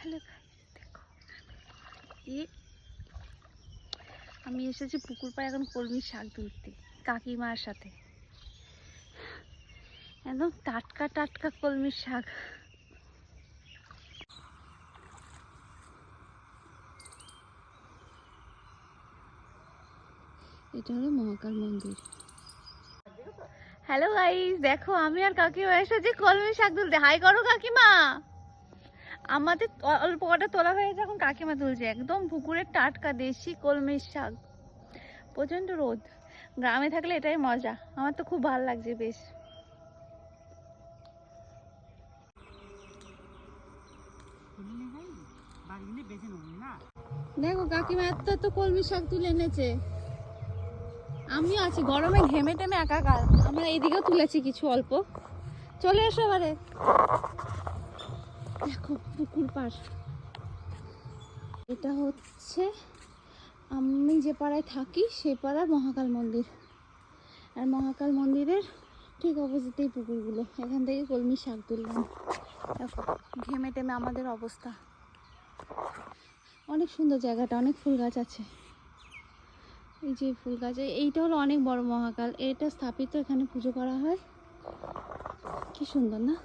Hello দেখো, আমি এসেছি পুকুর পাড়ে এখন কলমির শাক তুলতে কাকিমার সাথে। একদম টাটকা টাটকা কলমির শাক। এটা হলো মহাকাল মন্দির। হ্যালো গাইস, দেখো আমি আর কাকিমা এসেছি কলমির শাক তুলতে। হাই করো কাকিমা। আমাদের অল্প কটা তোলা হয়েছে, এখন কাকিমা তুলছে একদম পুকুরের টাটকা দেশি কলমির শাক। প্রচন্ড রোদ, গ্রামে থাকলে এটাই মজা। আমার তো খুব ভালো লাগছে বেশ। দেখো কাকিমা এত এত কলমির শাক তুলে এনেছে। আমিও আছি গরমে ঘেমে টেমে একাকার। আমরা এইদিকেও তুলেছি কিছু অল্প। চলে এসো এবারে। দেখো পুকুর পাড়। এটা হচ্ছে আমি যে পাড়ায় থাকি সেই পাড়ার মহাকাল মন্দির। আর মহাকাল মন্দিরের ঠিক অপোজিটেই পুকুরগুলো। এখান থেকে কলমি শাক তুললাম। দেখো ঘেমে টেমে আমাদের অবস্থা। অনেক সুন্দর জায়গাটা, অনেক ফুল গাছ আছে। এই যে ফুল গাছ, এইটা হলো অনেক বড় মহাকাল। এটা স্থাপিত, এখানে পুজো করা হয়। কি সুন্দর না?